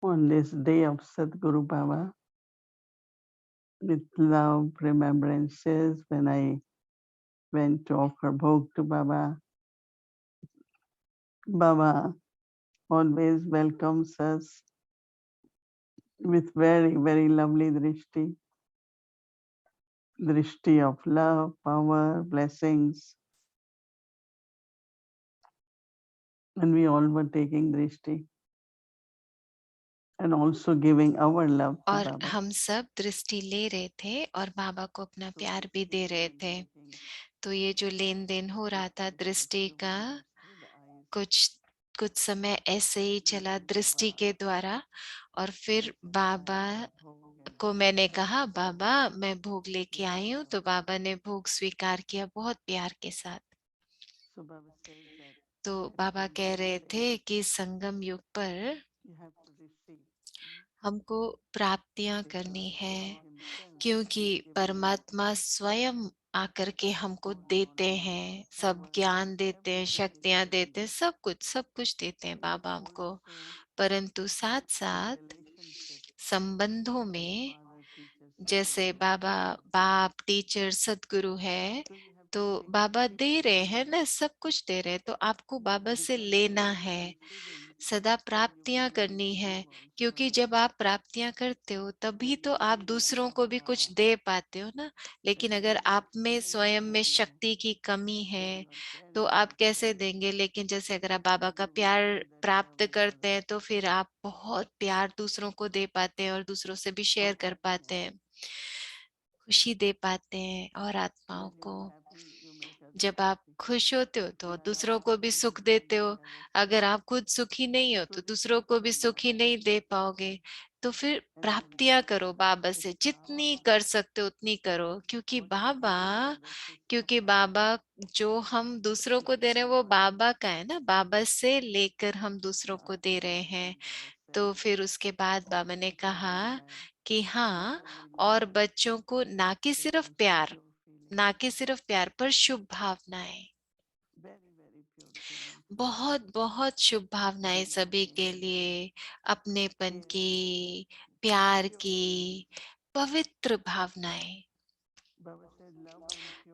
On this day of Sadhguru Baba, with love remembrances, when I went to offer bhog to Baba, Baba always welcomes us with very, very lovely drishti, drishti of love, power, blessings. And we all were taking drishti and also giving our love to और Baba. हम सब दृष्टि ले रहे थे और बाबा को अपना प्यार भी दे रहे थे। तो ये जो लेन देन हो रहा था दृष्टि का, कुछ कुछ समय ऐसे ही चला दृष्टि के द्वारा। और फिर बाबा को मैंने कहा, बाबा मैं भोग लेके आई हूँ। तो बाबा ने भोग स्वीकार किया बहुत प्यार के साथ। तो बाबा कह रहे थे कि संगम युग पर हमको प्राप्तियां करनी है, क्योंकि परमात्मा स्वयं आकर के हमको देते हैं, सब ज्ञान देते हैं, शक्तियां देते हैं, सब कुछ देते हैं बाबा हमको। परंतु साथ साथ संबंधों में, जैसे बाबा बाप, टीचर, सदगुरु है, तो बाबा दे रहे हैं ना, सब कुछ दे रहे हैं, तो आपको बाबा से लेना है, सदा प्राप्तियां करनी है। क्योंकि जब आप प्राप्तियां करते हो तभी तो आप दूसरों को भी कुछ दे पाते हो ना। लेकिन अगर आप में स्वयं में शक्ति की कमी है तो आप कैसे देंगे। लेकिन जैसे अगर आप बाबा का प्यार प्राप्त करते हैं तो फिर आप बहुत प्यार दूसरों को दे पाते हैं और दूसरों से भी शेयर कर पाते हैं, खुशी दे पाते हैं और आत्माओं को। जब आप खुश होते हो तो दूसरों को भी सुख देते हो। अगर आप खुद सुखी नहीं हो तो दूसरों को भी सुखी नहीं दे पाओगे। तो फिर प्राप्तियां करो बाबा से, जितनी कर सकते हो उतनी करो। क्योंकि बाबा जो हम दूसरों को दे रहे हैं वो बाबा का है ना, बाबा से लेकर हम दूसरों को दे रहे हैं। तो फिर उसके बाद बाबा ने कहा कि हाँ, और बच्चों को ना कि सिर्फ प्यार पर शुभ भावनाएं, बहुत बहुत शुभ भावनाएं सभी के लिए, अपनेपन की, प्यार की, पवित्र भावनाएं।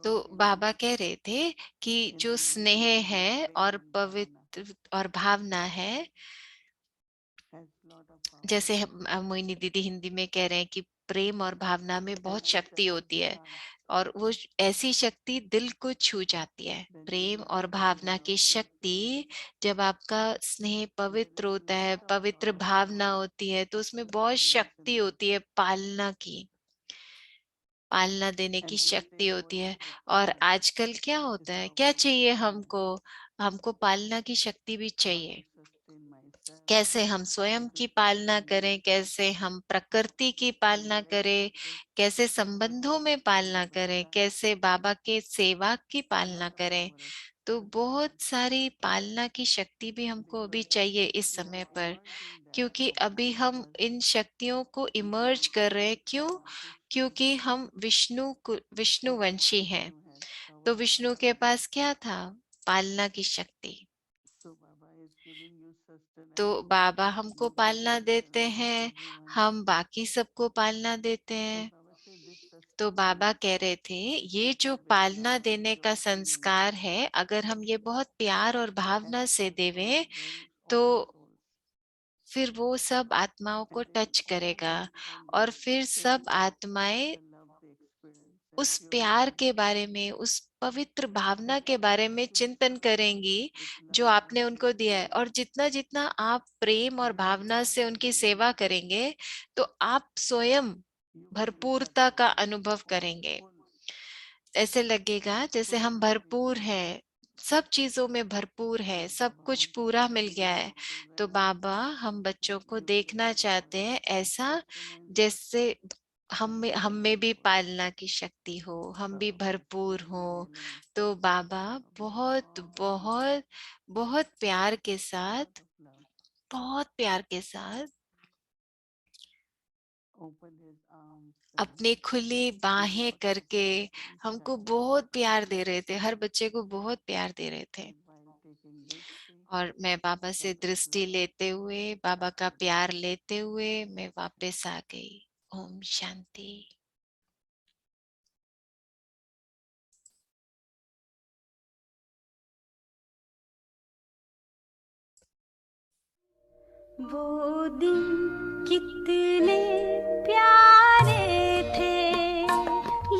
तो बाबा कह रहे थे कि जो स्नेह है और पवित्र और भावना है, जैसे मोहिनी दीदी हिंदी में कह रहे हैं कि प्रेम और भावना में बहुत शक्ति होती है, और वो ऐसी शक्ति दिल को छू जाती है। प्रेम और भावना की शक्ति, जब आपका स्नेह पवित्र होता है, पवित्र भावना होती है, तो उसमें बहुत शक्ति होती है, पालना देने की शक्ति होती है। और आजकल क्या होता है, क्या चाहिए हमको, हमको पालना की शक्ति भी चाहिए। कैसे हम स्वयं की पालना करें, कैसे हम प्रकृति की पालना करें, कैसे संबंधों में पालना करें, कैसे बाबा के सेवा की पालना करें। तो बहुत सारी पालना की शक्ति भी हमको अभी चाहिए इस समय पर, क्योंकि अभी हम इन शक्तियों को इमर्ज कर रहे हैं। क्यों? क्योंकि हम विष्णुवंशी हैं। तो विष्णु के पास क्या था? पालना की शक्ति। तो बाबा हमको पालना देते हैं, हम बाकी सबको पालना देते हैं। तो बाबा कह रहे थे ये जो पालना देने का संस्कार है, अगर हम ये बहुत प्यार और भावना से देवें तो फिर वो सब आत्माओं को टच करेगा, और फिर सब आत्माएं उस प्यार के बारे में, उस पवित्र भावना के बारे में चिंतन करेंगी जो आपने उनको दिया है। और जितना जितना आप प्रेम और भावना से उनकी सेवा करेंगे तो आप स्वयं भरपूरता का अनुभव करेंगे। ऐसे लगेगा जैसे हम भरपूर हैं, सब चीजों में भरपूर है, सब कुछ पूरा मिल गया है। तो बाबा हम बच्चों को देखना चाहते हैं ऐसा, जैसे हम में भी पालना की शक्ति हो, हम भी भरपूर हो। तो बाबा बहुत बहुत बहुत प्यार के साथ, बहुत प्यार के साथ अपनी खुली बाहें करके हमको बहुत प्यार दे रहे थे, हर बच्चे को बहुत प्यार दे रहे थे। और मैं बाबा से दृष्टि लेते हुए, बाबा का प्यार लेते हुए मैं वापस आ गई। ओम शांति। वो दिन कितने प्यारे थे,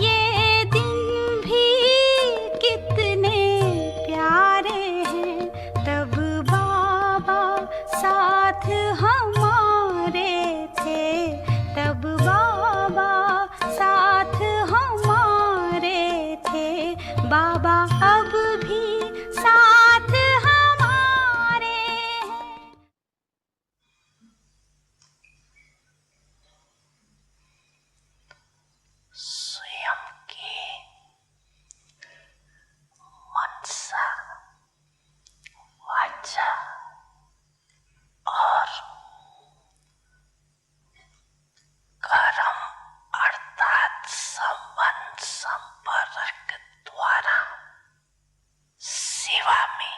ये दिन भी कितने प्यारे हैं। तब बाबा साथ हमारे थे, तब बाबा साथ हमारे थे। बाबा अब भी साथ हमारे हैं। स्वयं के मनसा, वाचा और कर्म अर्थात संबंध संपर्क द्वारा सेवा में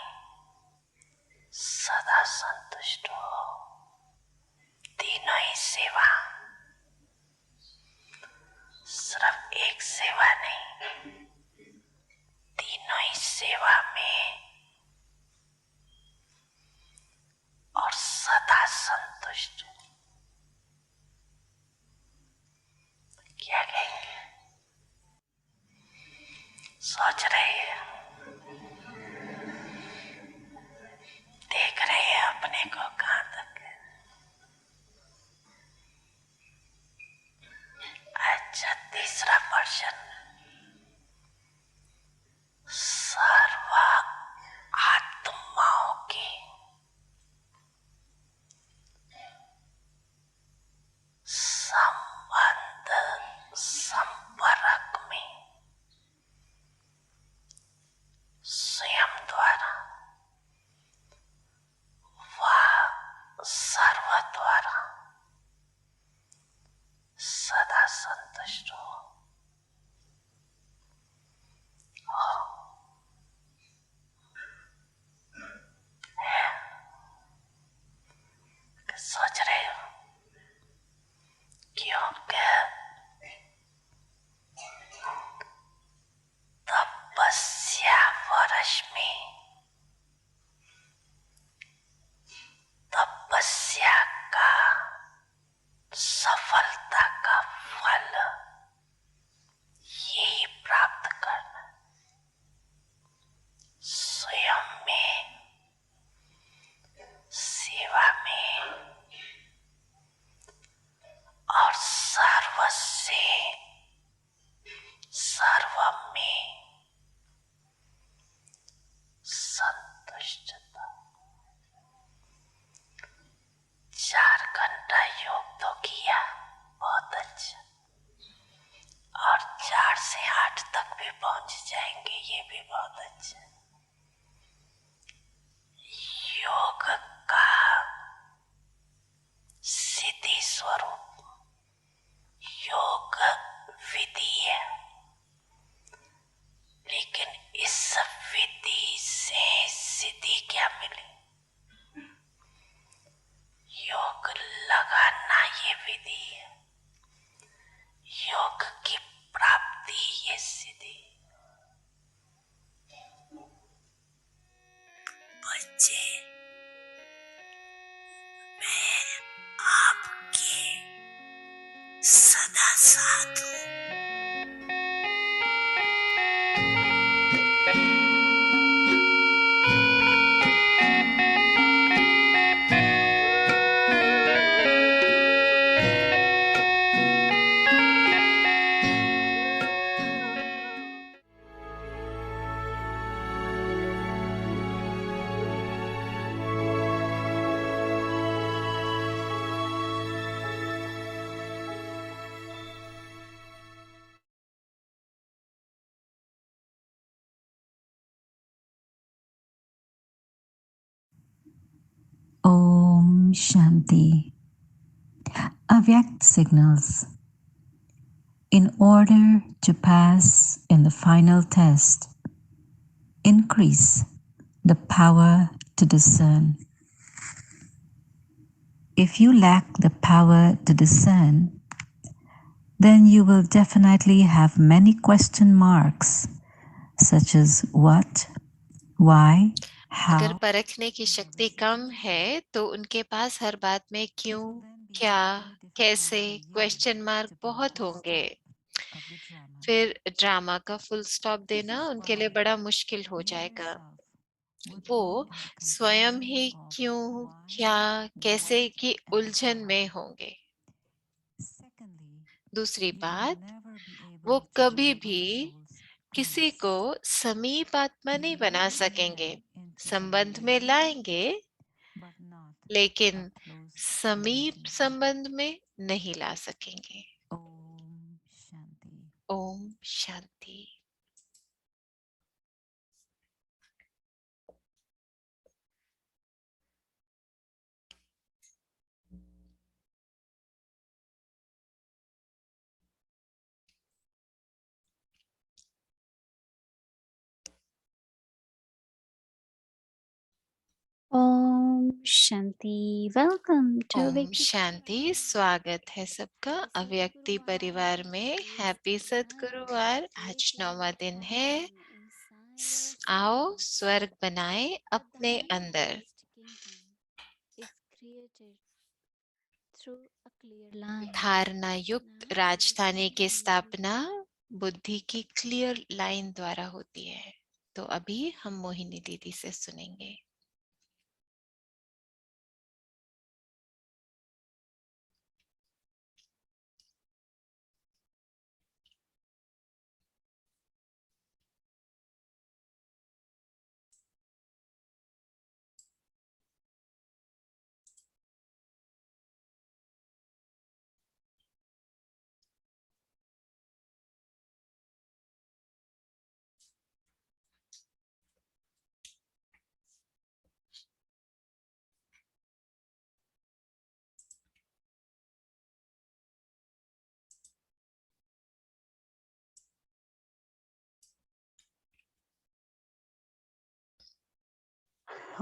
सदा संतुष्ट हो। तीनों ही सेवा, सिर्फ एक सेवा नहीं, तीनों ही सेवा में और सदा संतुष्ट। क्या कहेंगे? सोच रहे हैं, देख रहे हैं अपने को कहां तक। अच्छा, तीसरा प्रश्न, सर्व आत्माओं की संबंध संपर्क में स्वयं द्वारा व सर्व द्वारा सदा संतुष्ट हो। सोच रहे हो क्योंकि तपस्या वर्ष में तपस्या का सफलता का फल यही प्राप्त करना, स्वयं में सेवा में और सर्व से सर्व में संतुष्टता। 4 घंटा योग तो किया, बहुत अच्छा, और 4 से 8 तक भी पहुंच जाएंगे, ये भी बहुत अच्छा। योग का सिद्धि स्वरूप योग विधि है, लेकिन इस विधि से सिद्धि क्या मिले? योग लगाना ये विधि है, योग की प्राप्ति ये सिद्धि। बच्चे, मैं आपके सदा साथ हूँ। Om Shanti. Avyakt signals. In order to pass in the final test, increase the power to discern. If you lack the power to discern, then you will definitely have many question marks, such as what, why, अगर how. परखने की शक्ति कम है तो उनके पास हर बात में क्यों, क्या, कैसे क्वेश्चन मार्क बहुत होंगे। फिर ड्रामा का फुल स्टॉप देना उनके लिए बड़ा मुश्किल हो जाएगा। वो स्वयं ही क्यों, क्या, कैसे की उलझन में होंगे। दूसरी बात, वो कभी भी किसी को समीप आत्मा नहीं बना सकेंगे। संबंध में लाएंगे लेकिन समीप संबंध में नहीं ला सकेंगे। Om Shanti. Om Shanti. Om Shanti. Welcome to Om Avyakti शांति। स्वागत है सबका अव्यक्ति परिवार में। हैप्पी सतगुरुवार। आज 9वां दिन है। आओ स्वर्ग बनाए अपने अंदर। धारणा युक्त राजधानी की स्थापना बुद्धि की क्लियर लाइन द्वारा होती है। तो अभी हम मोहिनी दीदी से सुनेंगे।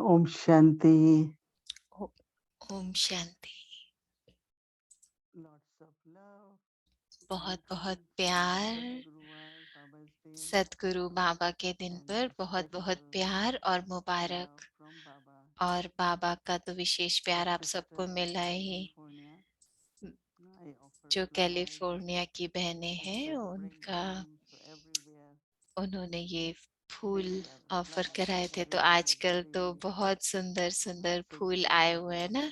Om Shanti. Om Shanti. Lots of love. बहुत बहुत प्यार। सतगुरु बाबा के दिन पर बहुत बहुत प्यार और मुबारक। और बाबा का तो विशेष प्यार आप सबको मिला ही। जो कैलिफोर्निया की बहनें हैं उनका, उन्होंने ये फूल ऑफर कराए थे। तो आजकल तो बहुत सुंदर सुंदर फूल आए हुए हैं ना।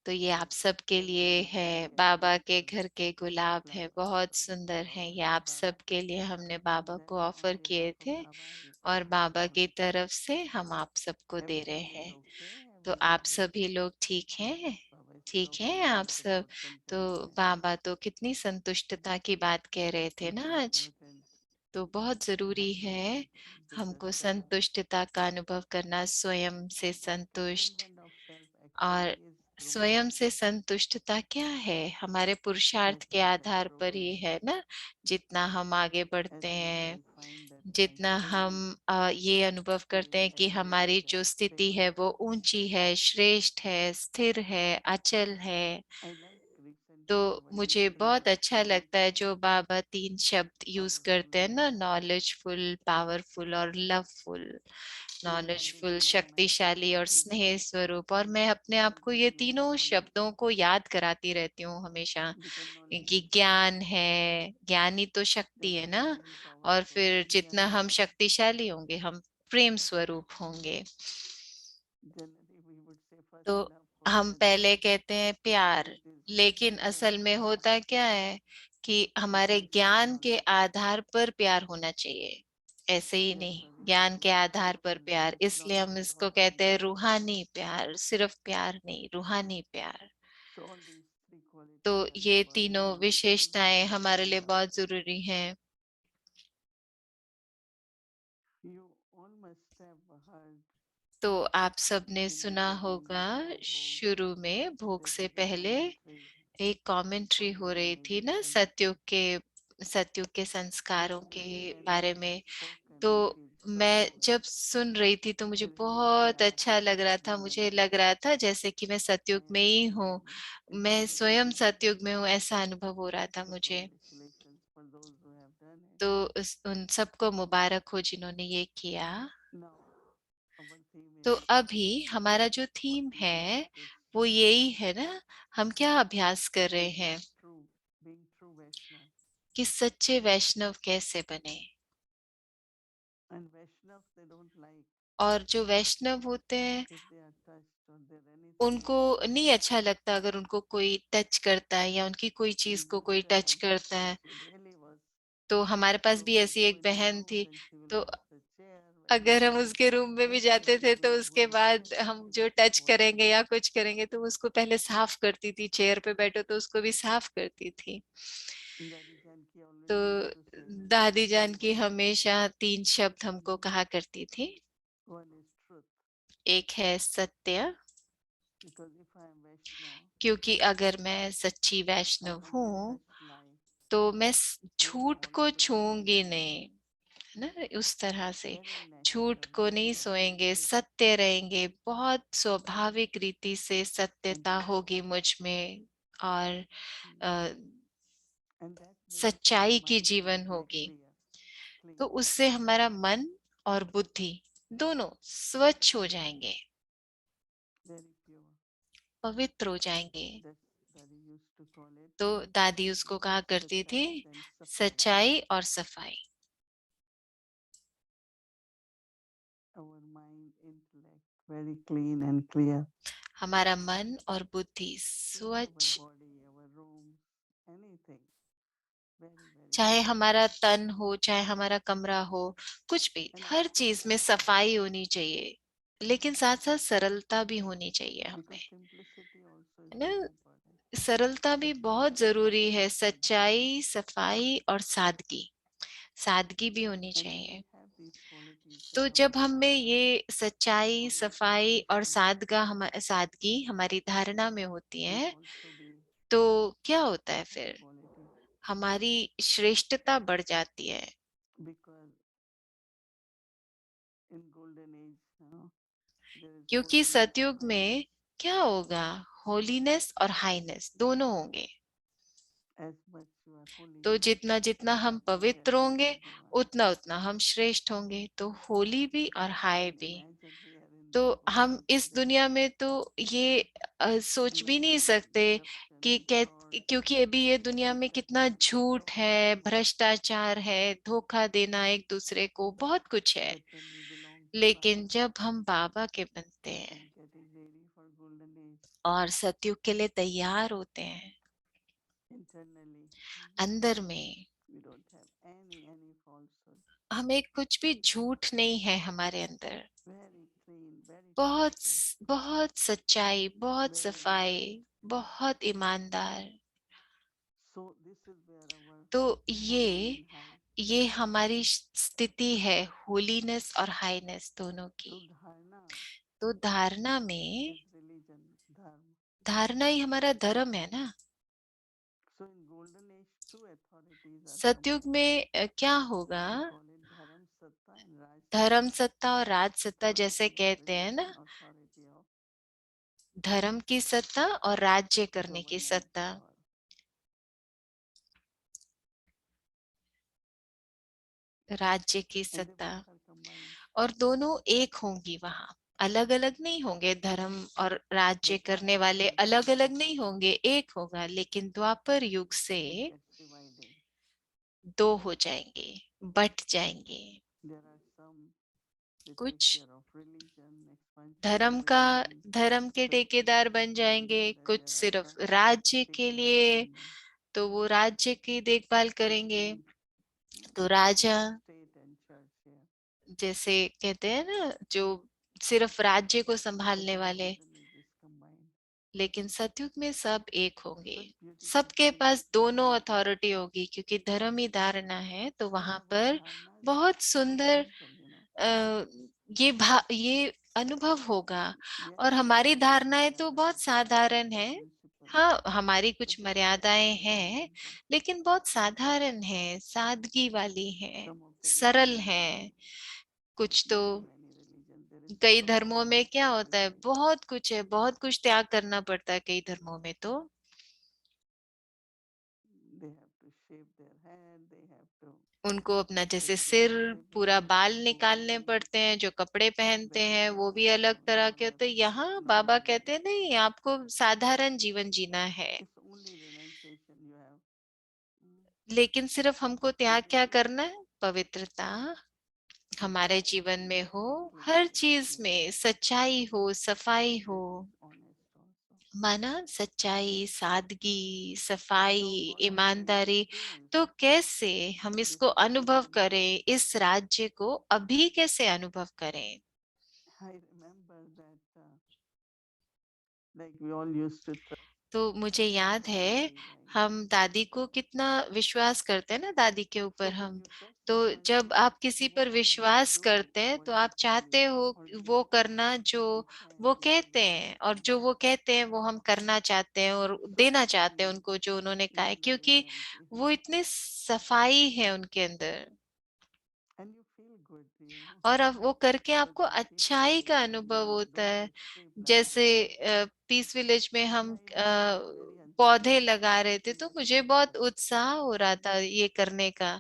तो ये आप सब के लिए है। बाबा के घर के गुलाब है, बहुत सुंदर है। ये आप सब के लिए हमने बाबा को ऑफर किए थे और बाबा की तरफ से हम आप सबको दे रहे हैं। तो आप सभी लोग ठीक हैं? ठीक है आप सब? तो बाबा तो कितनी संतुष्टता की बात कह रहे थे ना आज। तो बहुत जरूरी है हमको संतुष्टता का अनुभव करना, स्वयं से संतुष्ट। और स्वयं से संतुष्टता क्या है? हमारे पुरुषार्थ के आधार पर ही है ना। जितना हम आगे बढ़ते हैं, जितना हम ये अनुभव करते हैं कि हमारी जो स्थिति है वो ऊंची है, श्रेष्ठ है, स्थिर है, अचल है। तो मुझे बहुत अच्छा लगता है जो बाबा 3 शब्द यूज करते हैं ना, नॉलेजफुल, पावरफुल और लवफुल। नॉलेजफुल शक्तिशाली और स्नेह स्वरूप। और मैं अपने आप को ये तीनों शब्दों को याद कराती रहती हूँ हमेशा कि ज्ञान है, ज्ञानी तो शक्ति है ना। और फिर जितना हम शक्तिशाली होंगे हम प्रेम स्वरूप होंगे। तो हम पहले कहते हैं प्यार, लेकिन असल में होता क्या है कि हमारे ज्ञान के आधार पर प्यार होना चाहिए, ऐसे ही नहीं। ज्ञान के आधार पर प्यार, इसलिए हम इसको कहते हैं रूहानी प्यार। सिर्फ प्यार नहीं, रूहानी प्यार। तो ये तीनों विशेषताएं हमारे लिए बहुत जरूरी हैं। तो आप सबने सुना होगा शुरू में भोग से पहले एक कमेंट्री हो रही थी ना, सतयुग के संस्कारों के बारे में। तो मैं जब सुन रही थी तो मुझे बहुत अच्छा लग रहा था। मुझे लग रहा था जैसे कि मैं सतयुग में ही हूँ, मैं स्वयं सतयुग में हूँ, ऐसा अनुभव हो रहा था मुझे। तो उन सबको मुबारक हो जिन्होंने ये किया। तो अभी हमारा जो थीम है वो यही है ना, हम क्या अभ्यास कर रहे हैं कि सच्चे वैष्णव कैसे बने। और जो वैष्णव होते हैं उनको नहीं अच्छा लगता अगर उनको कोई टच करता है या उनकी कोई चीज को कोई टच करता है। तो हमारे पास भी ऐसी एक बहन थी, तो अगर हम उसके रूम में भी जाते थे तो उसके बाद हम जो टच करेंगे या कुछ करेंगे तो उसको पहले साफ करती थी। चेयर पे बैठो तो उसको भी साफ करती थी। तो दादी जान की हमेशा 3 शब्द हमको कहा करती थी। एक है सत्य, क्योंकि अगर मैं सच्ची वैष्णव हूँ तो मैं झूठ को छूंगी नहीं, है ना। उस तरह से झूठ को नहीं सोएंगे, सत्य रहेंगे, बहुत स्वाभाविक रीति से सत्यता होगी मुझ में। और सच्चाई की जीवन होगी। तो उससे हमारा मन और बुद्धि दोनों स्वच्छ हो जाएंगे, पवित्र हो जाएंगे। तो दादी उसको कहा करती थी सच्चाई और सफाई। very clean and clear. हमारा मन और बुद्धि स्वच्छ, चाहे हमारा तन हो, चाहे हमारा कमरा हो, कुछ भी, हर चीज में सफाई होनी चाहिए, लेकिन साथ साथ सरलता भी होनी चाहिए हमें, है ना। सरलता भी बहुत जरूरी है। सच्चाई, सफाई और सादगी, सादगी भी होनी चाहिए। तो जब हमें ये सच्चाई, सफाई और सादगी हमारी धारणा में होती है तो क्या होता है फिर, हमारी श्रेष्ठता बढ़ जाती है। क्योंकि सतयुग में क्या होगा, होलीनेस और हाईनेस दोनों होंगे। तो जितना जितना हम पवित्र होंगे उतना उतना हम श्रेष्ठ होंगे। तो होली भी और हाई भी। तो हम इस दुनिया में तो ये सोच भी नहीं सकते कि क्योंकि अभी ये दुनिया में कितना झूठ है, भ्रष्टाचार है, धोखा देना एक दूसरे को, बहुत कुछ है। लेकिन जब हम बाबा के बनते हैं और सतयुग के लिए तैयार होते हैं, अंदर में हमें कुछ भी झूठ नहीं है हमारे अंदर। बहुत बहुत सच्चाई, बहुत सफाई, बहुत ईमानदार। तो ये हमारी स्थिति है, होलीनेस और हाईनेस दोनों की। तो धारणा में, धारणा ही हमारा धर्म है ना। सतयुग में क्या होगा, धर्म सत्ता और राज सत्ता, जैसे कहते हैं ना, धर्म की सत्ता और राज्य करने की सत्ता। राज्य की सत्ता, और दोनों एक होंगी वहां, अलग अलग नहीं होंगे। धर्म और राज्य करने वाले अलग अलग नहीं होंगे, एक होगा। लेकिन द्वापर युग से दो हो जाएंगे, बट जाएंगे। कुछ धर्म के ठेकेदार बन जाएंगे, कुछ सिर्फ राज्य के लिए, तो वो राज्य की देखभाल करेंगे। तो राजा, जैसे कहते हैं ना, जो सिर्फ राज्य को संभालने वाले। लेकिन सतयुग में सब एक होंगे, सबके पास दोनों अथॉरिटी होगी, क्योंकि धर्म ही धारणा है। तो वहां पर बहुत सुंदर ये अनुभव होगा। और हमारी धारणाएं तो बहुत साधारण है। हाँ, हमारी कुछ मर्यादाएं हैं, लेकिन बहुत साधारण है, सादगी वाली है, सरल है। कुछ तो कई धर्मों में क्या होता है, बहुत कुछ है, बहुत कुछ त्याग करना पड़ता है कई धर्मों में। तो उनको अपना जैसे सिर पूरा बाल निकालने पड़ते हैं, जो कपड़े पहनते हैं वो भी अलग तरह के होते हैं। यहाँ बाबा कहते हैं नहीं, आपको साधारण जीवन जीना है, लेकिन सिर्फ हमको त्याग क्या करना है, पवित्रता हमारे जीवन में हो, हर चीज में सच्चाई हो, सफाई हो। माना सच्चाई, सादगी, सफाई, ईमानदारी। तो कैसे हम इसको अनुभव करें, इस राज्य को अभी कैसे अनुभव करें? तो मुझे याद है हम दादी को कितना विश्वास करते हैं ना, दादी के ऊपर हम। तो जब आप किसी पर विश्वास करते हैं तो आप चाहते हो वो करना जो वो कहते हैं, और जो वो कहते हैं वो हम करना चाहते हैं और देना चाहते हैं उनको जो उन्होंने कहा है, क्योंकि वो इतने सफाई है उनके अंदर। और अब वो करके आपको अच्छाई का अनुभव होता है। जैसे पीस विलेज में हम पौधे लगा रहे थे, तो मुझे बहुत उत्साह हो रहा था ये करने का।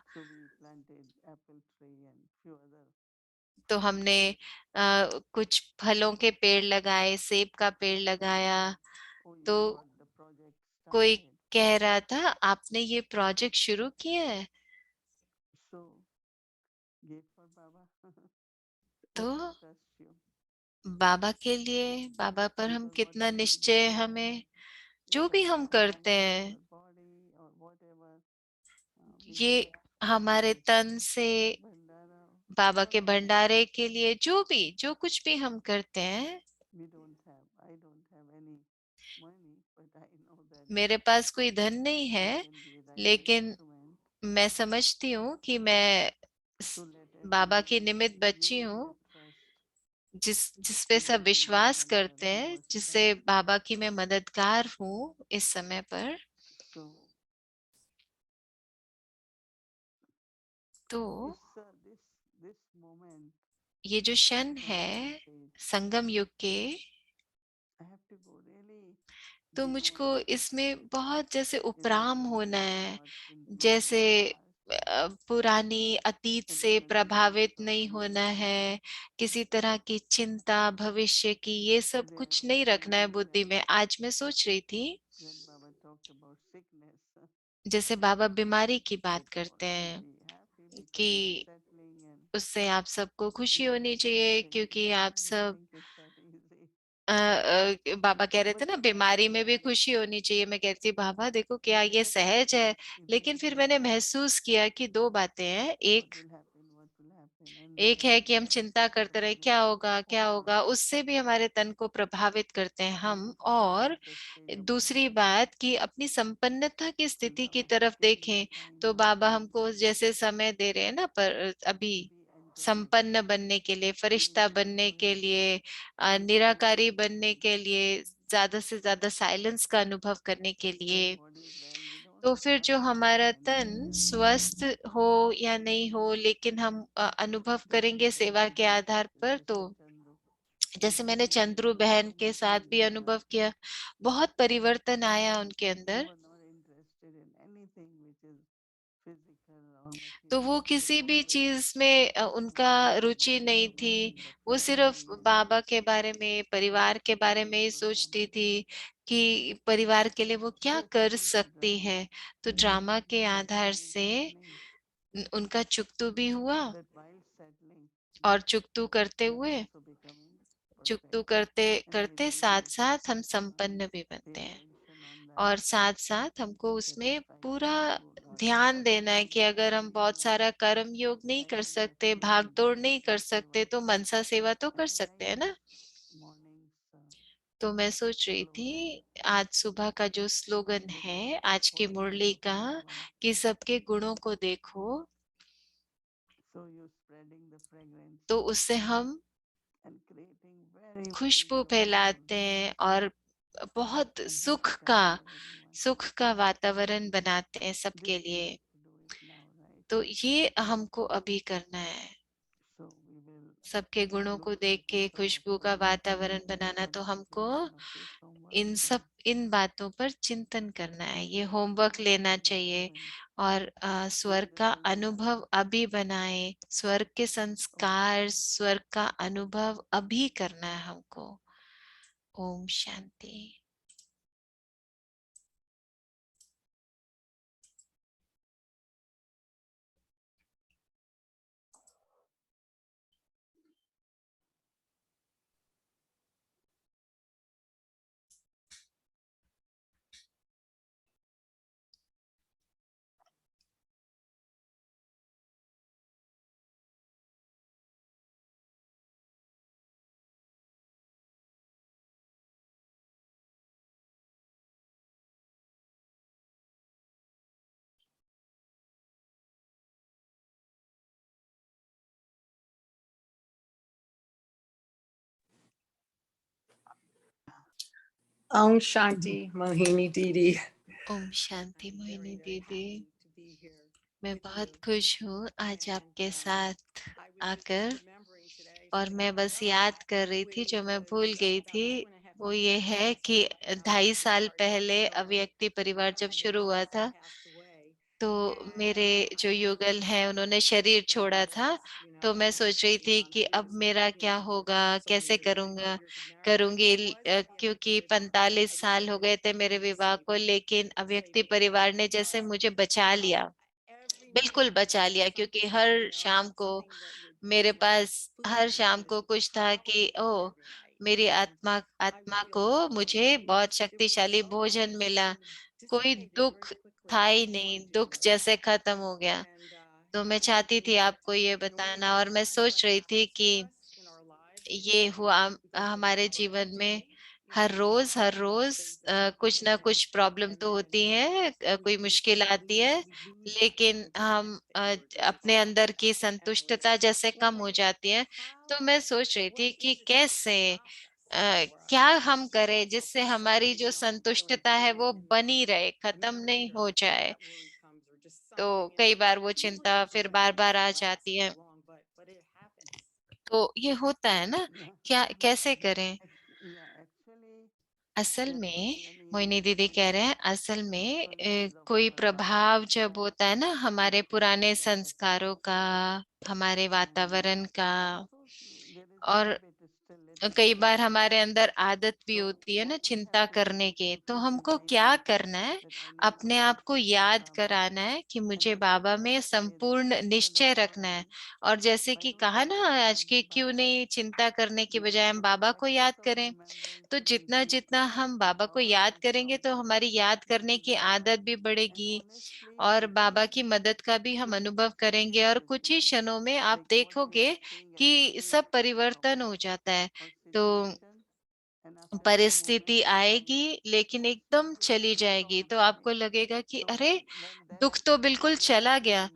तो हमने कुछ फलों के पेड़ लगाए, सेब का पेड़ लगाया। तो कोई कह रहा था आपने ये प्रोजेक्ट शुरू किया है? तो बाबा के लिए, बाबा पर हम कितना निश्चय, हमें जो भी हम करते हैं ये हमारे तन से बाबा के भंडारे के लिए, जो भी जो कुछ भी हम करते हैं। मेरे पास कोई धन नहीं है, लेकिन मैं समझती हूँ कि मैं बाबा की निमित्त बच्ची हूँ, जिस पे सब विश्वास करते हैं, जिससे बाबा की मैं मददगार हूँ इस समय पर। तो ये जो क्षण है संगम युग के, तो मुझको इसमें बहुत जैसे उपराम होना है, जैसे पुरानी अतीत से प्रभावित नहीं होना है, किसी तरह की चिंता भविष्य की ये सब कुछ नहीं रखना है बुद्धि में। आज मैं सोच रही थी, जैसे बाबा बीमारी की बात करते हैं कि उससे आप सबको खुशी होनी चाहिए, क्योंकि आप सब बाबा कह रहे थे ना बीमारी में भी खुशी होनी चाहिए। मैं कहती बाबा देखो क्या ये सहज है, लेकिन फिर मैंने महसूस किया कि दो बातें हैं। एक है कि हम चिंता करते रहे क्या होगा क्या होगा, उससे भी हमारे तन को प्रभावित करते हैं हम। और दूसरी बात कि अपनी संपन्नता की स्थिति की तरफ देखें, तो बाबा हमको जैसे समय दे रहे हैं ना, पर अभी संपन्न बनने के लिए, फरिश्ता बनने के लिए, निराकारी बनने के लिए, ज्यादा से ज्यादा साइलेंस का अनुभव करने के लिए। तो फिर जो हमारा तन स्वस्थ हो या नहीं हो, लेकिन हम अनुभव करेंगे सेवा के आधार पर। तो जैसे मैंने चंद्रू बहन के साथ भी अनुभव किया, बहुत परिवर्तन आया उनके अंदर। तो वो किसी भी चीज में उनका रुचि नहीं थी, वो सिर्फ बाबा के बारे में, परिवार के बारे में ही सोचती थी कि परिवार के लिए वो क्या कर सकती है। तो ड्रामा के आधार से उनका चुकतू भी हुआ, और चुकतू करते हुए, चुकतू करते करते साथ साथ हम संपन्न भी बनते हैं। और साथ साथ हमको उसमें पूरा ध्यान देना है कि अगर हम बहुत सारा कर्म योग नहीं कर सकते, भाग दौड़ नहीं कर सकते, तो मनसा सेवा तो कर सकते हैं ना। तो मैं सोच रही थी आज सुबह का जो स्लोगन है आज की मुरली का, कि सबके गुणों को देखो, तो उससे हम खुशबू फैलाते हैं और बहुत सुख का वातावरण बनाते हैं सबके लिए। तो ये हमको अभी करना है। सबके गुणों को देख के खुशबू का वातावरण बनाना, तो हमको इन बातों पर चिंतन करना है, ये होमवर्क लेना चाहिए। और स्वर्ग का अनुभव अभी बनाए, स्वर्ग के संस्कार, स्वर्ग का अनुभव अभी करना है हमको। Om Shanti. Om Shanti, Mohini Didi. Om Shanti Mohini दीदी, मैं बहुत खुश हूँ आज आपके साथ आकर। और मैं बस याद कर रही थी, जो मैं भूल गई थी, वो ये है कि 2.5 साल पहले अव्यक्ति परिवार जब शुरू हुआ था, तो मेरे जो युगल हैं उन्होंने शरीर छोड़ा था। तो मैं सोच रही थी कि अब मेरा क्या होगा, कैसे करूंगी, क्योंकि 45 साल हो गए थे मेरे विवाह को, लेकिन अव्यक्ति परिवार ने जैसे मुझे बचा लिया, बिल्कुल बचा लिया। क्योंकि हर शाम को मेरे पास, हर शाम को कुछ था कि ओ, मेरी आत्मा आत्मा को मुझे बहुत शक्तिशाली भोजन मिला, कोई दुख था ही नहीं, दुख जैसे खत्म हो गया। तो मैं चाहती थी आपको ये बताना, और मैं सोच रही थी कि ये हुआ हमारे जीवन में हर रोज कुछ ना कुछ प्रॉब्लम तो होती है, कोई मुश्किल आती है, लेकिन हम अपने अंदर की संतुष्टता जैसे कम हो जाती है। तो मैं सोच रही थी कि कैसे क्या हम करें जिससे हमारी जो संतुष्टता है वो बनी रहे, खत्म नहीं हो जाए। तो कई बार वो चिंता फिर बार बार आ जाती है, तो ये होता है ना, Yeah. क्या कैसे करें। Actually, असल there are में many मोहिनी दीदी कह रहे हैं, असल में consequences of कोई our प्रभाव जब past होता है ना हमारे पुराने karma संस्कारों का, हमारे वातावरण का, and also there is और habit still it's कई बार there. हमारे अंदर आदत भी So होती है ना what we have चिंता to do करने is की, to तो keep हमको क्या reminding करना है, that I need to अपने आप को trust in याद Baba कराना है कि and मुझे the बाबा Baba में is संपूर्ण still निश्चय रखना है। around. और जैसे Why कि don't कहा we ना आज, remind the की क्यों Baba? नहीं चिंता करने की बजाय हम So the बाबा को practice याद of करें। remembrance तो will जितना keep जितना हम बाबा को our याद करेंगे, तो consciousness हमारी याद करने की together. आदत भी And बढ़ेगी, honestly और बाबा speaking, की मदद का भी हम this is अनुभव करेंगे। और changes, कुछ ही क्षणों में आप like what we देखोगे are seeing at the कि सब beginning of परिवर्तन हो जाता है। our तो situation. And after few परिस्थिति moments, आएगी लेकिन एकदम चली it will जाएगी, all तो आपको vanish. लगेगा कि So अरे, when that दुख तो बिल्कुल trust चला is गया।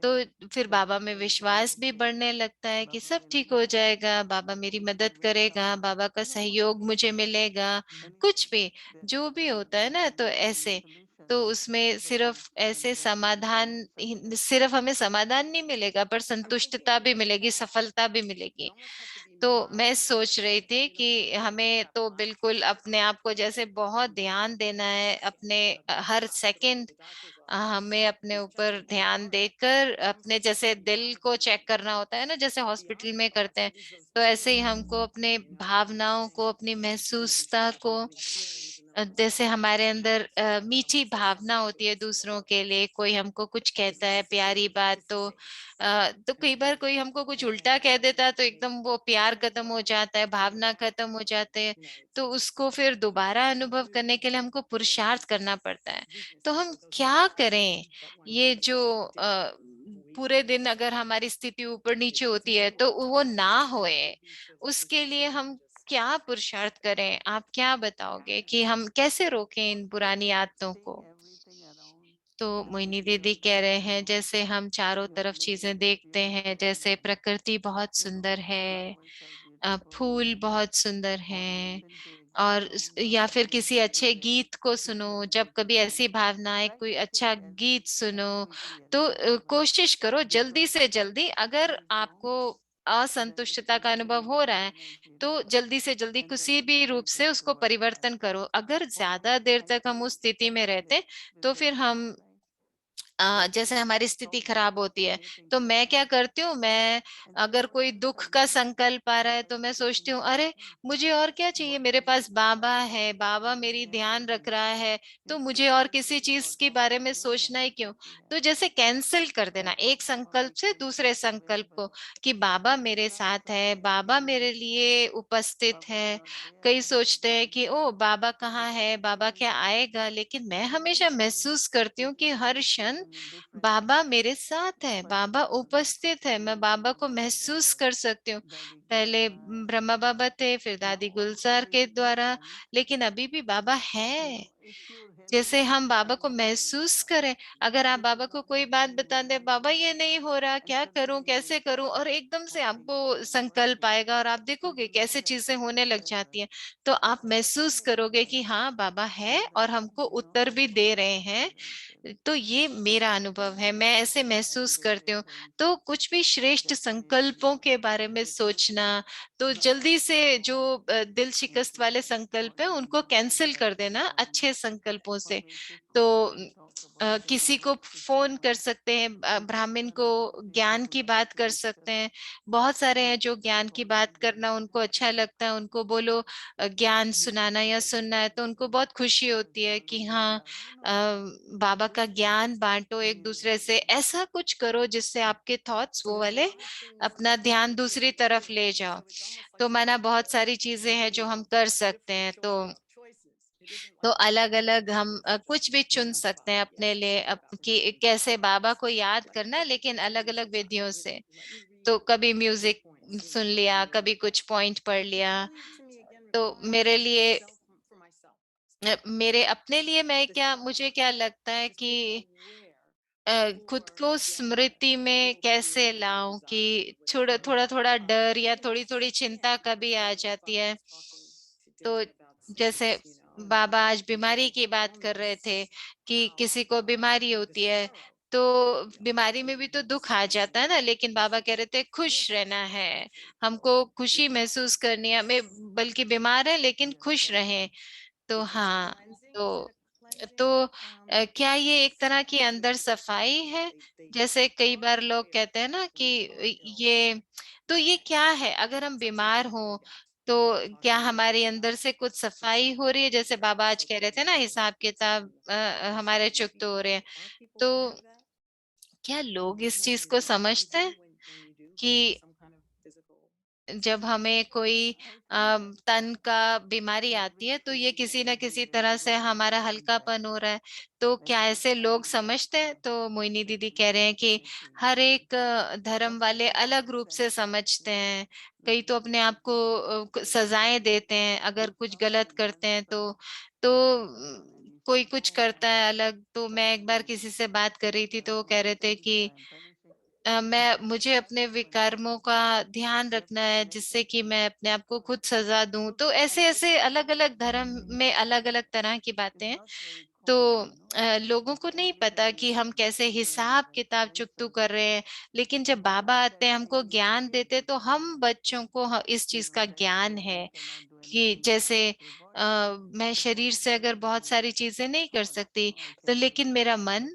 तो increasing, फिर the बाबा में fear will be विश्वास भी also. बढ़ने लगता है कि Baba सब will ठीक हो help. जाएगा, बाबा So मेरी we मदद will करेगा, come. बाबा का सहयोग मुझे मिलेगा। कुछ Anything, भी, जो भी होता है ना, तो there will be ऐसे, solution. तो उसमें But सिर्फ ऐसे unfortunately, समाधान we success. सिर्फ हमें समाधान नहीं मिलेगा, पर संतुष्टता भी मिलेगी, सफलता भी मिलेगी। तो मैं सोच रही थी कि हमें तो बिल्कुल अपने आप को जैसे बहुत ध्यान देना है, अपने हर सेकंड हमें अपने ऊपर ध्यान देकर, अपने जैसे दिल को चेक करना होता है ना, जैसे हॉस्पिटल में करते हैं, तो ऐसे ही हमको अपने भावनाओं को, अपनी महसूसता को, जैसे हमारे अंदर मीठी भावना होती है दूसरों के लिए, कोई हमको कुछ कहता है प्यारी बात, तो कई बार कोई हमको कुछ उल्टा कह देता है, तो एकदम वो प्यार खत्म हो जाता है, भावना खत्म हो जाते हैं। तो उसको फिर दोबारा अनुभव करने के लिए हमको पुरुषार्थ करना पड़ता है। तो हम क्या करें, ये जो पूरे दिन अगर हमारी स्थिति ऊपर नीचे होती है तो वो ना होए, उसके लिए हम क्या पुरुषार्थ करें। आप क्या बताओगे कि हम कैसे रोकें इन पुरानी आदतों Seeing को। everything around तो as मोहिनी if we दीदी are कह रहे going हैं, along. जैसे हम चारों We are तरफ living चीजें this देखते हैं, beautiful जैसे life. प्रकृति बहुत सुंदर है, Flowers are beautiful fool and बहुत सुंदर हैं, listen to और sounds या and फिर किसी अच्छे music, गीत को सुनो, pictures जब are कभी beautiful. ऐसी भावना आए, Try कोई to अच्छा stay गीत as सुनो, happy as तो possible कोशिश करो जल्दी because से जल्दी, time अगर is gone. आपको असंतुष्टता का अनुभव हो रहा है, तो जल्दी से जल्दी किसी भी रूप से उसको परिवर्तन करो। अगर ज़्यादा देर तक हम उस स्थिति में रहते, तो फिर हम जैसे हमारी स्थिति खराब होती है, तो मैं क्या करती हूँ, मैं अगर कोई दुख का संकल्प आ रहा है तो मैं सोचती हूँ, अरे मुझे और क्या चाहिए, मेरे पास बाबा है, बाबा मेरी ध्यान रख रहा है, तो मुझे और किसी चीज के बारे में सोचना ही क्यों। तो जैसे कैंसिल कर देना एक संकल्प से दूसरे संकल्प को, कि बाबा मेरे साथ है, बाबा मेरे लिए उपस्थित है। कई सोचते हैं कि ओ बाबा कहाँ है, बाबा क्या आएगा, लेकिन मैं हमेशा महसूस करती हूँ कि हर क्षण बाबा मेरे साथ है, बाबा उपस्थित है, मैं बाबा को महसूस कर सकती हूँ। पहले ब्रह्मा बाबा थे, फिर दादी गुलजार के द्वारा, लेकिन अभी भी बाबा है। जैसे हम बाबा को महसूस करें। अगर आप बाबा को कोई बात बता दें, बाबा ये नहीं हो रहा, क्या करूं, कैसे करूं, और एकदम से आपको संकल्प आएगा और आप देखोगे कैसे चीजें होने लग जाती हैं। तो आप महसूस करोगे कि हाँ बाबा है और हमको उत्तर भी दे रहे हैं। तो ये मेरा अनुभव है, मैं ऐसे महसूस करती हूँ। तो कुछ भी श्रेष्ठ संकल्पों के बारे में सोचना, तो जल्दी से जो दिल शिकस्त वाले संकल्प है उनको कैंसिल कर देना अच्छे संकल्पों से। तो किसी को फोन कर सकते हैं, ब्राह्मण को ज्ञान की बात कर सकते हैं। बहुत सारे हैं जो ज्ञान की बात करना उनको अच्छा लगता है, उनको बोलो ज्ञान सुनाना या सुनना है, तो उनको बहुत खुशी होती है कि हाँ बाबा का ज्ञान बांटो एक दूसरे से, ऐसा कुछ करो जिससे आपके थॉट्स वो वाले अपना ध्यान दूसरी तरफ ले जाओ। तो माना बहुत सारी चीजें हैं जो हम कर सकते हैं। तो अलग अलग हम कुछ भी चुन सकते हैं अपने लिए, कि कैसे बाबा को याद करना, लेकिन अलग अलग विधियों से। तो कभी म्यूजिक सुन लिया, कभी कुछ पॉइंट पढ़ लिया। तो मेरे लिए मेरे अपने लिए मैं क्या, मुझे क्या लगता है कि खुद को स्मृति में कैसे लाऊं, कि थोड़ा थोड़ा थोड़ा डर या थोड़ी थोड़ी चिंता कभी आ जाती है। तो जैसे बाबा आज बीमारी की बात कर रहे थे, कि किसी को बीमारी होती है, तो बीमारी में भी तो दुख आ जाता है ना, लेकिन बाबा कह रहे थे खुश रहना है, हमको खुशी महसूस करनी है हमें, बल्कि बीमार है लेकिन खुश रहें। तो हाँ, तो क्या ये एक तरह की अंदर सफाई है? जैसे कई बार लोग कहते हैं ना कि ये, तो ये क्या है, अगर हम बीमार हों तो क्या हमारे अंदर से कुछ सफाई हो रही है? जैसे बाबा आज कह रहे थे ना, हिसाब किताब हमारे चुकते हो रहे हैं। तो क्या लोग इस चीज को समझते हैं कि जब हमें कोई तन का बीमारी आती है, तो ये किसी न किसी तरह से हमारा हल्कापन हो रहा है? तो क्या ऐसे लोग समझते हैं? तो मोहिनी दीदी कह रहे हैं कि हर एक धर्म वाले अलग रूप से समझते हैं। कई तो अपने आप को सजाएं देते हैं अगर कुछ गलत करते हैं तो कोई कुछ करता है अलग। तो मैं एक बार किसी से बात कर रही थी, तो वो कह रहे थे कि मुझे अपने विकर्मों का ध्यान रखना है, जिससे कि मैं अपने आप को खुद सजा दूं। तो ऐसे ऐसे अलग अलग धर्म में अलग अलग तरह की बातें हैं। तो लोगों को नहीं पता कि हम कैसे हिसाब किताब चुकतू कर रहे हैं। लेकिन जब बाबा आते हैं हमको ज्ञान देते हैं, तो हम बच्चों को इस चीज का ज्ञान है कि जैसे मैं शरीर से अगर बहुत सारी चीजें नहीं कर सकती, तो लेकिन मेरा मन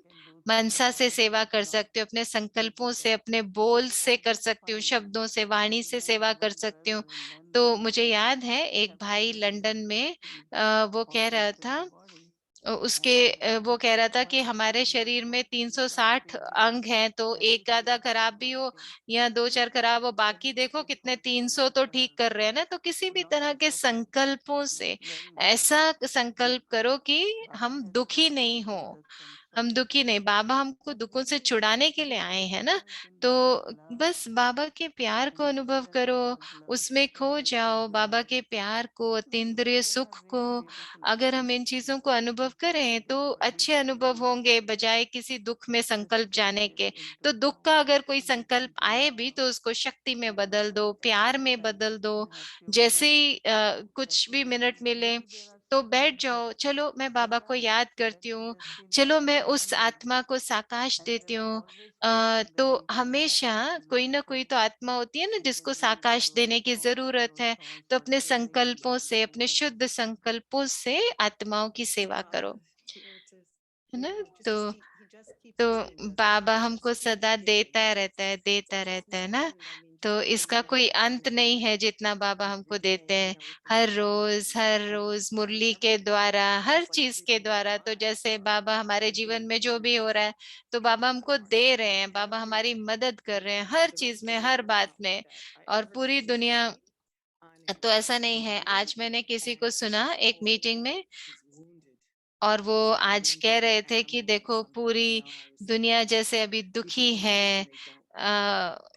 मनसा से सेवा कर सकती हूँ, अपने संकल्पों से, अपने बोल से कर सकती हूँ, शब्दों से, वाणी से सेवा कर सकती हूँ। तो मुझे याद है एक भाई लंदन में वो कह रहा था, वो कह रहा था कि हमारे शरीर में 360 अंग हैं, तो एक आधा खराब भी हो या दो चार खराब हो, बाकी देखो कितने 300 तो ठीक कर रहे हैं ना। तो किसी भी तरह के संकल्पों से ऐसा संकल्प करो कि हम दुखी नहीं हो, हम दुखी नहीं, बाबा हमको दुखों से छुड़ाने के लिए आए हैं ना। तो बस बाबा के प्यार को अनुभव करो, उसमें खो जाओ, बाबा के प्यार को, अतीन्द्रिय सुख को। अगर हम इन चीजों को अनुभव करें तो अच्छे अनुभव होंगे, बजाय किसी दुख में संकल्प जाने के। तो दुख का अगर कोई संकल्प आए भी, तो उसको शक्ति में बदल दो, प्यार में बदल दो। जैसे ही कुछ भी मिनट मिले, तो बैठ जाओ, चलो मैं बाबा को याद करती हूँ, चलो मैं उस आत्मा को साकाश देती हूँ। तो हमेशा कोई ना कोई तो आत्मा होती है ना जिसको साकाश देने की जरूरत है। तो अपने संकल्पों से, अपने शुद्ध संकल्पों से आत्माओं की सेवा करो, है ना। तो तो बाबा हमको सदा देता रहता है ना। तो इसका कोई अंत नहीं है जितना बाबा हमको देते हैं, हर रोज मुरली के द्वारा, हर चीज के द्वारा। तो जैसे बाबा हमारे जीवन में जो भी हो रहा है, तो बाबा हमको दे रहे हैं, बाबा हमारी मदद कर रहे हैं हर चीज में, हर बात में। और पूरी दुनिया, तो ऐसा नहीं है। आज मैंने किसी को सुना एक मीटिंग में, और वो आज कह रहे थे कि देखो पूरी दुनिया जैसे अभी दुखी है,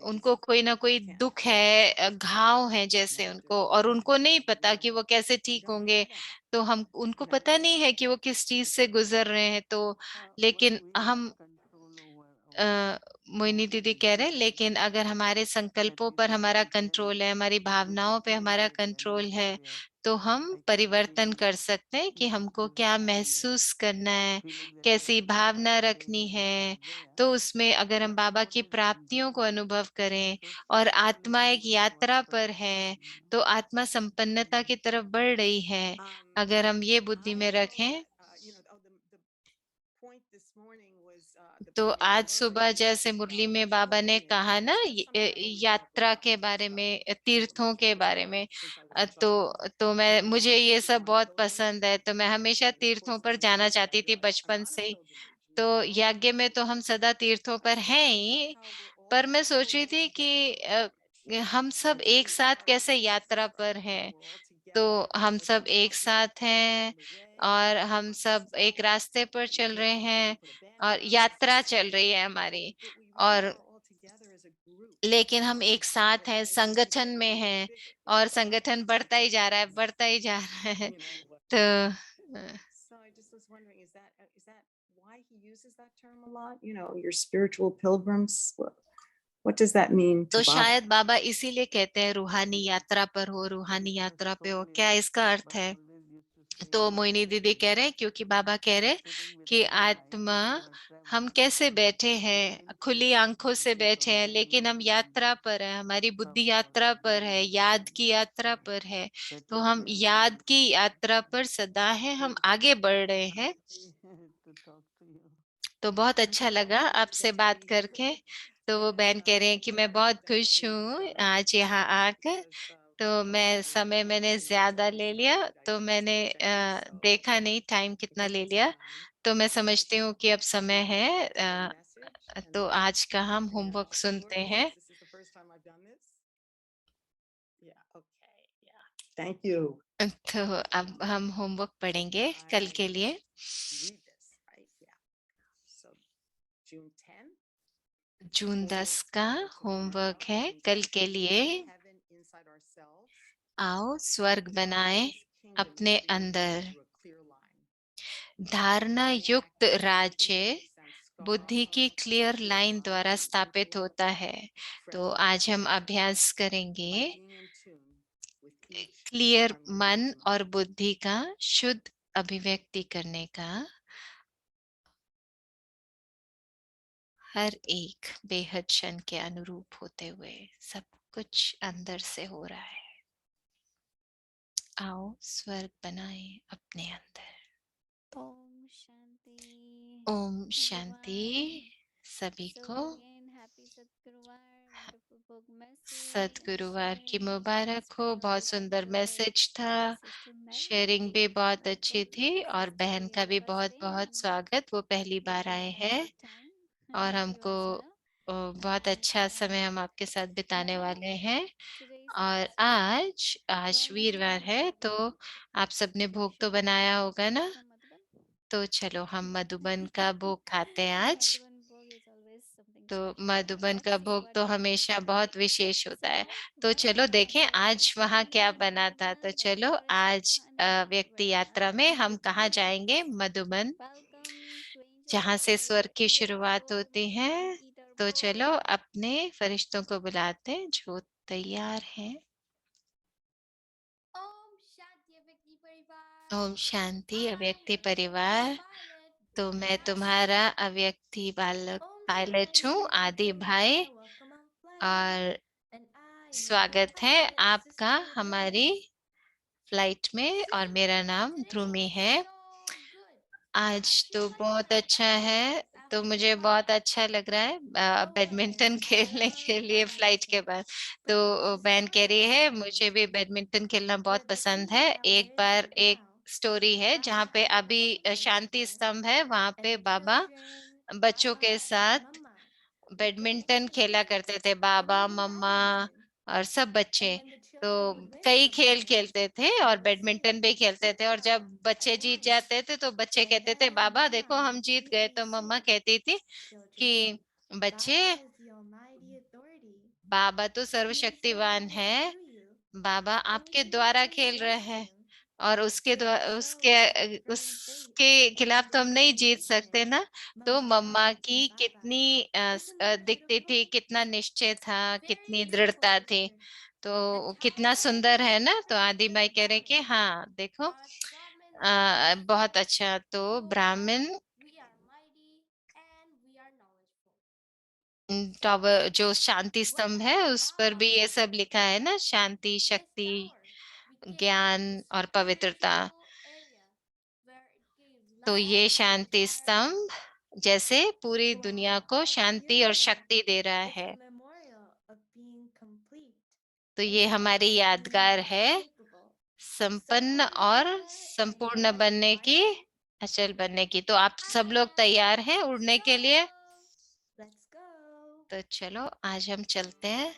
उनको कोई ना कोई दुख है, घाव है जैसे उनको, और उनको नहीं पता कि वो कैसे ठीक होंगे। तो हम, उनको पता नहीं है कि वो किस चीज से गुजर रहे हैं। तो लेकिन हम, मोहिनी दीदी कह रहे हैं, लेकिन अगर हमारे संकल्पों पर हमारा कंट्रोल है, हमारी भावनाओं पे हमारा कंट्रोल है, तो हम परिवर्तन कर सकते हैं कि हमको क्या महसूस करना है, कैसी भावना रखनी है। तो उसमें अगर हम बाबा की प्राप्तियों को अनुभव करें, और आत्मा एक यात्रा पर है, तो आत्मा संपन्नता की तरफ बढ़ रही है, अगर हम ये बुद्धि में रखें। तो आज सुबह जैसे मुरली में बाबा ने कहा ना, यात्रा के बारे में, तीर्थों के बारे में, तो मैं, मुझे ये सब बहुत पसंद है, तो मैं हमेशा तीर्थों पर जाना चाहती थी बचपन से ही। तो यज्ञ में तो हम सदा तीर्थों पर हैं ही, पर मैं सोच रही थी कि हम सब एक साथ कैसे यात्रा पर हैं। तो हम सब एक साथ हैं, और हम सब एक रास्ते पर चल रहे हैं, और यात्रा चल रही है हमारी। और लेकिन हम एक साथ हैं, संगठन में हैं, और संगठन बढ़ता ही जा रहा है, बढ़ता ही जा रहा है। तो So I just was wondering, is that why he uses that term a lot? You know, your spiritual pilgrims. What does that mean तो to Baba? शायद बाबा इसीलिए कहते हैं रूहानी यात्रा पर हो, रूहानी यात्रा पे हो, क्या इसका अर्थ है? तो मोहिनी दीदी कह रहे हैं, क्योंकि बाबा कह रहे हैं कि आत्मा, हम कैसे बैठे हैं, खुली आंखों से बैठे हैं, लेकिन हम यात्रा पर हैं, हमारी बुद्धि यात्रा पर है, याद की यात्रा पर है। तो हम याद की यात्रा पर सदा है, हम आगे बढ़ रहे हैं। तो बहुत अच्छा लगा आपसे बात करके। तो वो बहन कह रहे हैं कि मैं बहुत खुश हूँ आज यहाँ आकर। तो मैं, समय मैंने ज्यादा ले लिया, तो मैंने देखा नहीं टाइम कितना ले लिया। तो मैं समझती हूँ कि अब समय है, तो आज का हम होमवर्क सुनते हैं। Thank you. तो अब हम होमवर्क पढ़ेंगे कल के लिए। Read this, right? Yeah. So June 10th. जून 10 का होमवर्क है कल के लिए। Heaven inside ourselves. आओ स्वर्ग बनाएं अपने अंदर। धारणा युक्त राज्य बुद्धि की क्लियर लाइन द्वारा स्थापित होता है। तो आज हम अभ्यास करेंगे क्लियर मन और बुद्धि का शुद्ध अभिव्यक्ति करने का। हर एक बेहद क्षण के अनुरूप होते हुए सब कुछ अंदर से हो रहा है। आओ स्वर्ग बनाएं अपने अंदर। ओम शांति। ओम शांति सभी So को। again, happy सतगुरुवार, wonderful book message. सतगुरुवार की Sharing मुबारक हो। was बहुत सुंदर wonderful. मैसेज था, Sister Mary, शेयरिंग भी बहुत अच्छी welcome. थी, और बहन Sister का भी बहुत Namaste बहुत and स्वागत, वो पहली hope बार you आए had a हैं। good time. और Hope you हमको also will. बहुत अच्छा समय हम आपके साथ बिताने Now, वाले हैं। today is और Wednesday. आज Your वीरवार Madhuban है, Bhog. तो आप सबने भोग तो Should we बनाया have होगा something ना। from Madhuban? तो चलो हम मधुबन का भोग खाते हैं आज। Madhuban Bhog is always something तो special. मधुबन Let's का see भोग what तो they have. हमेशा बहुत विशेष होता है। So, तो चलो welcome देखें to आज वहाँ second क्या day बना था। तो Madhuban, the चलो first आज Khanda व्यक्ति यात्रा में Vedana. हम कहाँ जाएंगे? मधुबन, Welcome to जहाँ angels. से We स्वर्ग will की eat our शुरुआत food होती है। and eat our तो bhog. चलो अपने फरिश्तों को बुलाते हैं जो तैयार हैं। ओम शांति व्यक्ति परिवार। ओम शांति अव्यक्ति परिवार। तो मैं तुम्हारा अव्यक्ति बालक पायलट हूँ आदि भाई, और स्वागत है आपका हमारी फ्लाइट में। और मेरा नाम ध्रुमी है। आज तो बहुत अच्छा है, तो मुझे बहुत अच्छा लग रहा है बैडमिंटन खेलने के लिए फ्लाइट के बाद। तो बहन कह रही है मुझे भी बैडमिंटन खेलना बहुत पसंद है। एक बार एक स्टोरी है जहाँ पे अभी शांति स्तंभ है, वहां पे बाबा बच्चों के साथ बैडमिंटन खेला करते थे, बाबा मम्मा और सब बच्चे। तो कई खेल खेलते थे और बैडमिंटन भी खेलते थे, और जब बच्चे जीत जाते थे तो बच्चे कहते थे बाबा देखो हम जीत गए। तो मम्मा कहती थी कि बच्चे, बाबा तो सर्वशक्तिवान है, बाबा आपके द्वारा खेल रहे हैं, और उसके उसके खिलाफ तो हम नहीं जीत सकते ना। तो मम्मा की कितनी दिखती थी, कितना निश्चय था, कितनी दृढ़ता थी। तो कितना सुंदर है ना। तो आदि भाई कह रहे कि हाँ देखो बहुत अच्छा। तो ब्राह्मण टावर जो शांति स्तंभ है उस पर भी ये सब लिखा है ना, शांति, शक्ति, ज्ञान और पवित्रता। तो ये शांति स्तंभ जैसे पूरी दुनिया को शांति और शक्ति दे रहा है। तो ये हमारी यादगार है संपन्न और संपूर्ण बनने की, अचल बनने की। तो आप सब लोग तैयार हैं उड़ने के लिए? तो चलो आज हम चलते हैं।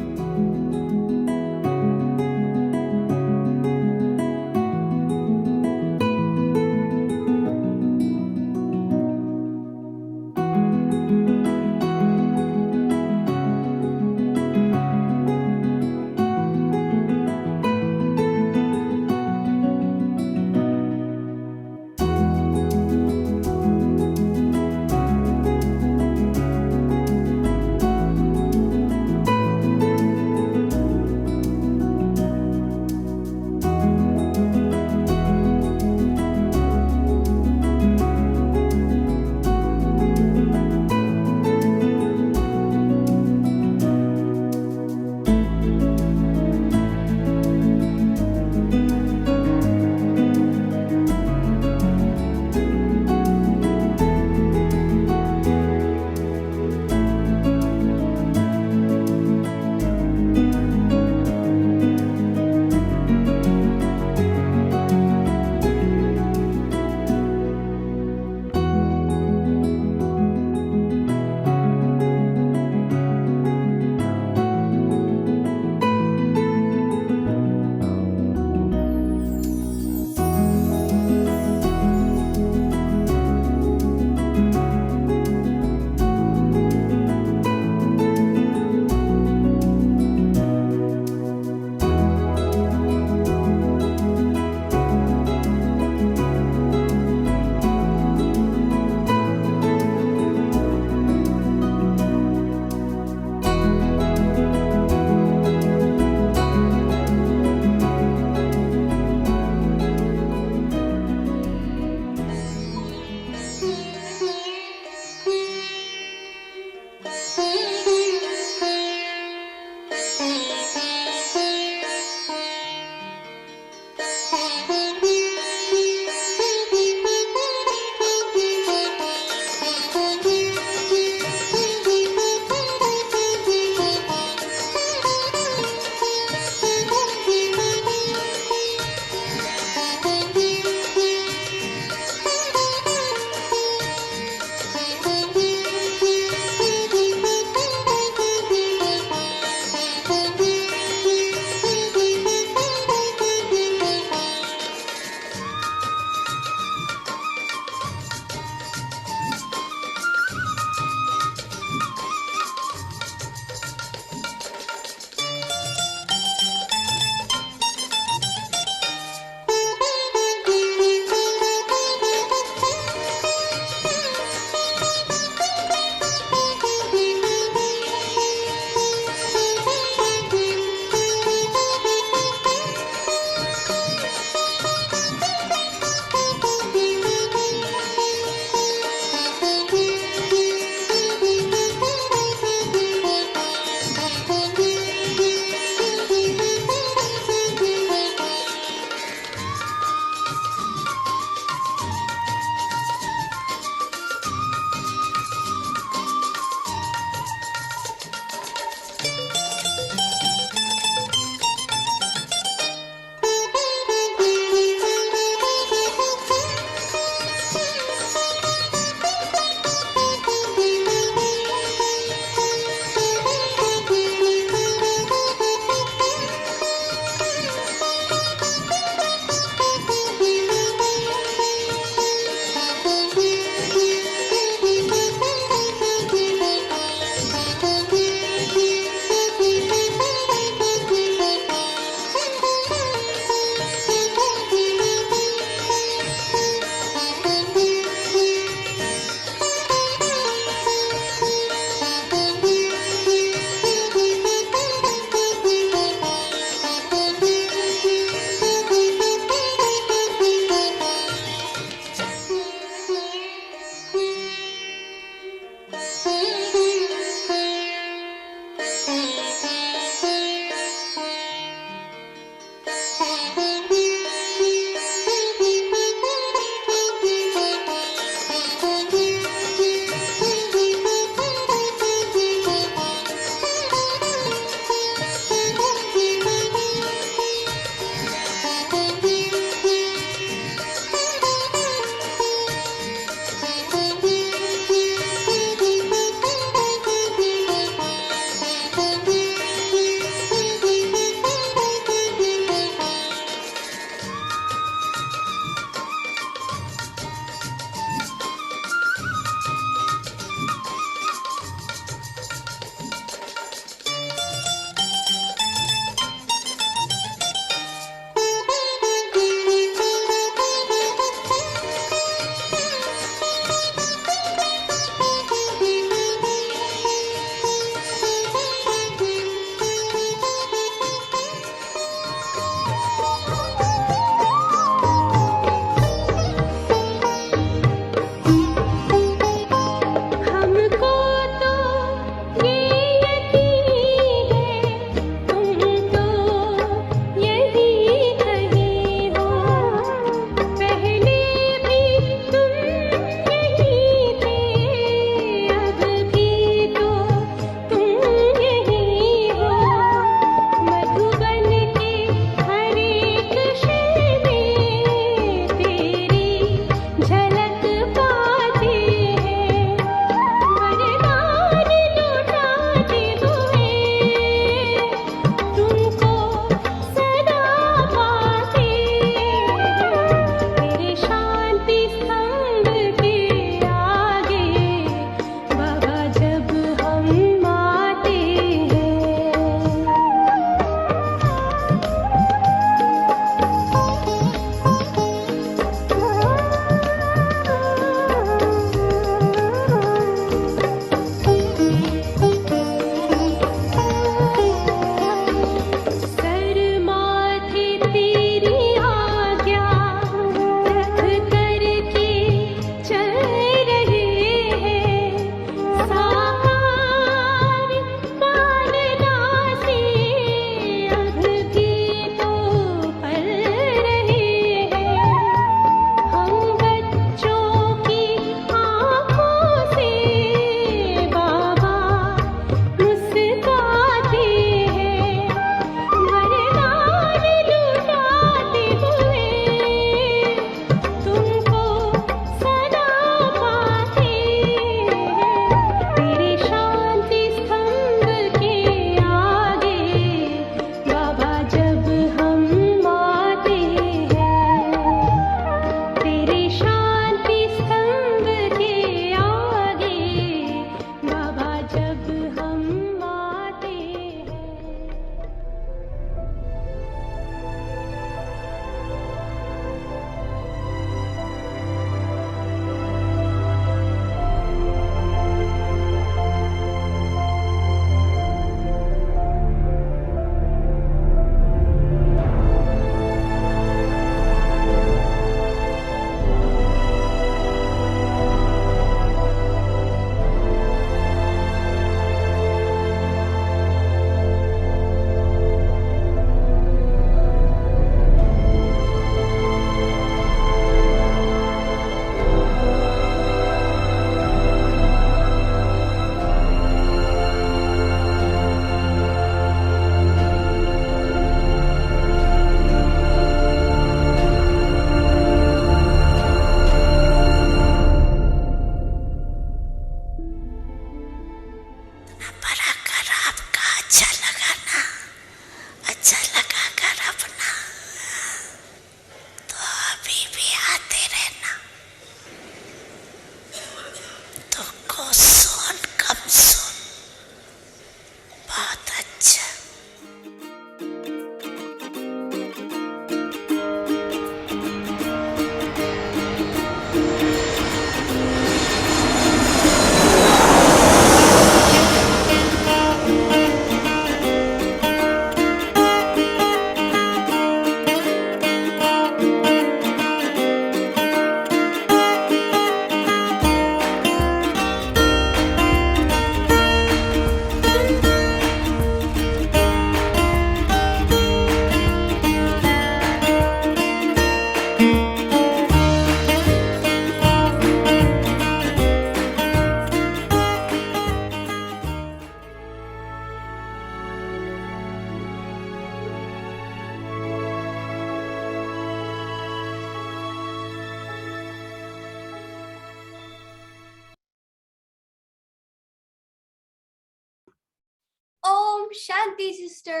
Om Shanti, sister.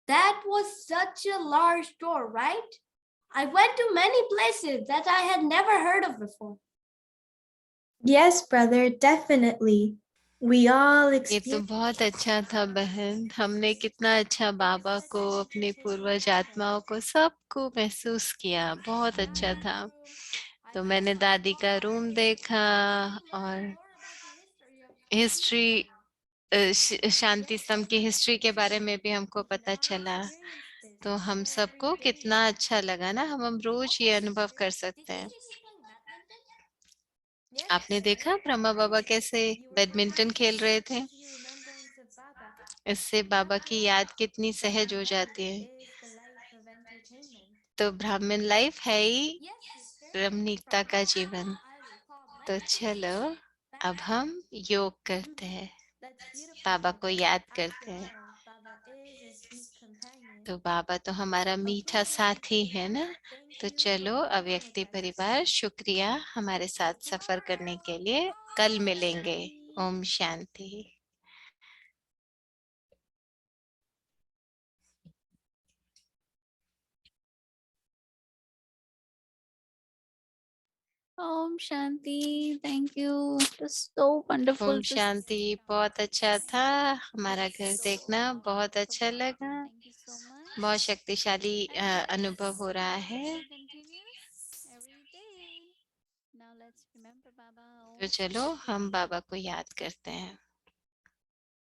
That was such a large door, right? I went to many places that I had never heard of before. Yes, brother, definitely. We all ये तो experience बहुत अच्छा था बहन, हमने कितना अच्छा बाबा को, अपनी पूर्वज आत्माओं को, सबको महसूस किया, बहुत अच्छा था। तो मैंने दादी का रूम देखा और हिस्ट्री, शांति स्तंभ की हिस्ट्री के बारे में भी हमको पता चला। तो हम सबको कितना अच्छा लगा ना, हम रोज ये अनुभव कर सकते हैं। आपने देखा ब्रह्मा बाबा कैसे बैडमिंटन खेल रहे थे? इससे बाबा की याद कितनी सहज हो जाती है। तो ब्राह्मण लाइफ है ही रमणीकता का जीवन। तो चलो अब हम योग करते हैं, बाबा को याद करते हैं। तो बाबा तो हमारा मीठा साथी है ना। तो चलो अव्यक्ति परिवार, शुक्रिया हमारे साथ सफर करने के लिए। कल मिलेंगे। Om Shanti. Om Shanti. Thank you. It was so wonderful. Om Shanti. बहुत अच्छा था, हमारा घर देखना बहुत अच्छा लगा। Thank you so much. बहुत शक्तिशाली अनुभव हो रहा है। Every day. Now let's remember Baba. तो चलो हम बाबा को याद करते हैं।